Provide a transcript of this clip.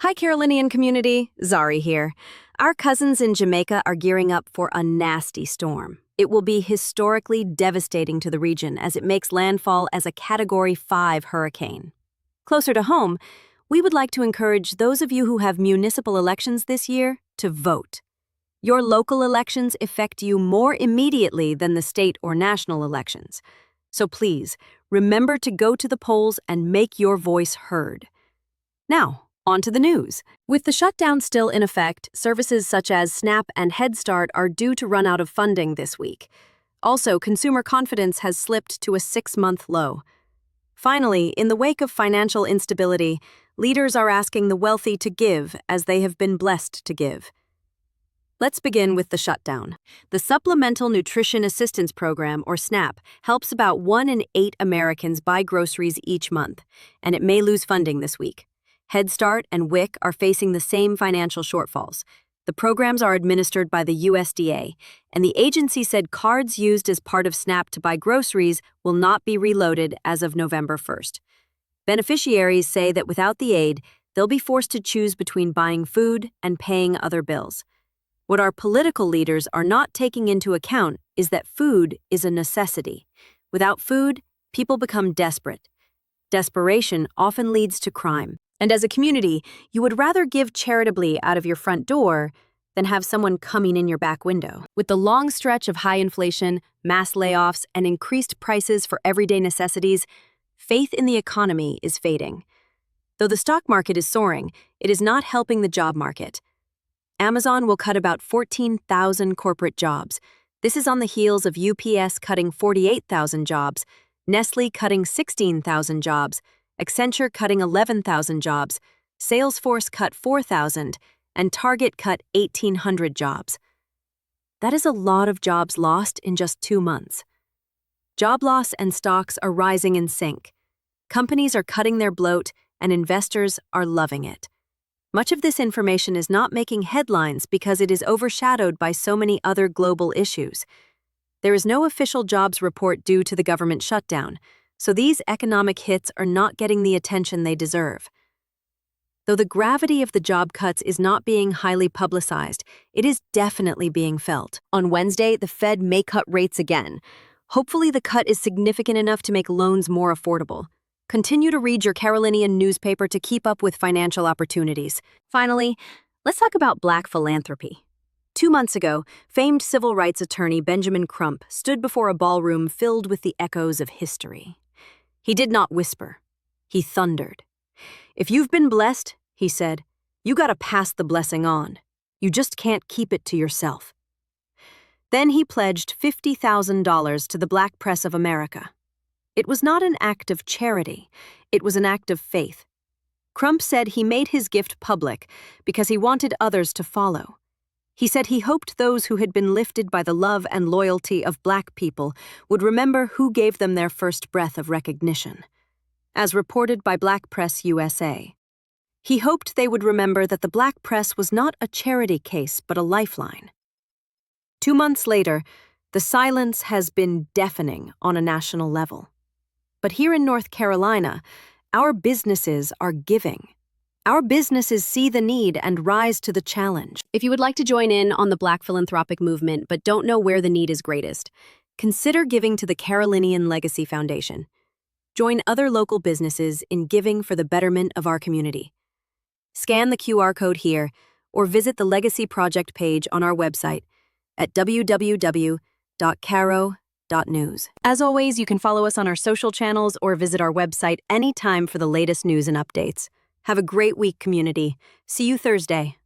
Hi, Carolinian community. Zari here. Our cousins in Jamaica are gearing up for a nasty storm. It will be historically devastating to the region as it makes landfall as a Category 5 hurricane. Closer to home, we would like to encourage those of you who have municipal elections this year to vote. Your local elections affect you more immediately than the state or national elections. So please, remember to go to the polls and make your voice heard. Now, on to the news. With the shutdown still in effect, services such as SNAP and Head Start are due to run out of funding this week. Also, consumer confidence has slipped to a 6-month low. Finally, in the wake of financial instability, leaders are asking the wealthy to give as they have been blessed to give. Let's begin with the shutdown. The Supplemental Nutrition Assistance Program, or SNAP, helps about 1 in 8 Americans buy groceries each month, and it may lose funding this week. Head Start and WIC are facing the same financial shortfalls. The programs are administered by the USDA, and the agency said cards used as part of SNAP to buy groceries will not be reloaded as of November 1st. Beneficiaries say that without the aid, they'll be forced to choose between buying food and paying other bills. What our political leaders are not taking into account is that food is a necessity. Without food, people become desperate. Desperation often leads to crime. And as a community, you would rather give charitably out of your front door than have someone coming in your back window. With the long stretch of high inflation, mass layoffs, and increased prices for everyday necessities, faith in the economy is fading. Though the stock market is soaring, it is not helping the job market. Amazon will cut about 14,000 corporate jobs. This is on the heels of UPS cutting 48,000 jobs, Nestle cutting 16,000 jobs, Accenture cutting 11,000 jobs, Salesforce cut 4,000, and Target cut 1,800 jobs. That is a lot of jobs lost in just 2 months. Job loss and stocks are rising in sync. Companies are cutting their bloat, and investors are loving it. Much of this information is not making headlines because it is overshadowed by so many other global issues. There is no official jobs report due to the government shutdown, so these economic hits are not getting the attention they deserve. Though the gravity of the job cuts is not being highly publicized, it is definitely being felt. On Wednesday, the Fed may cut rates again. Hopefully the cut is significant enough to make loans more affordable. Continue to read your Carolinian newspaper to keep up with financial opportunities. Finally, let's talk about Black philanthropy. 2 months ago, famed civil rights attorney Benjamin Crump stood before a ballroom filled with the echoes of history. He did not whisper. He thundered. "If you've been blessed," he said, "you gotta pass the blessing on. You just can't keep it to yourself." Then he pledged $50,000 to the Black press of America. It was not an act of charity. It was an act of faith. Crump said he made his gift public because he wanted others to follow. He said he hoped those who had been lifted by the love and loyalty of Black people would remember who gave them their first breath of recognition. As reported by Black Press USA, he hoped they would remember that the Black press was not a charity case but a lifeline. 2 months later, the silence has been deafening on a national level. But here in North Carolina, our businesses are giving. Our businesses see the need and rise to the challenge. If you would like to join in on the Black philanthropic movement but don't know where the need is greatest, consider giving to the Carolinian Legacy Foundation. Join other local businesses in giving for the betterment of our community. Scan the QR code here or visit the Legacy Project page on our website at www.caro.news. As always, you can follow us on our social channels or visit our website anytime for the latest news and updates. Have a great week, community. See you Thursday.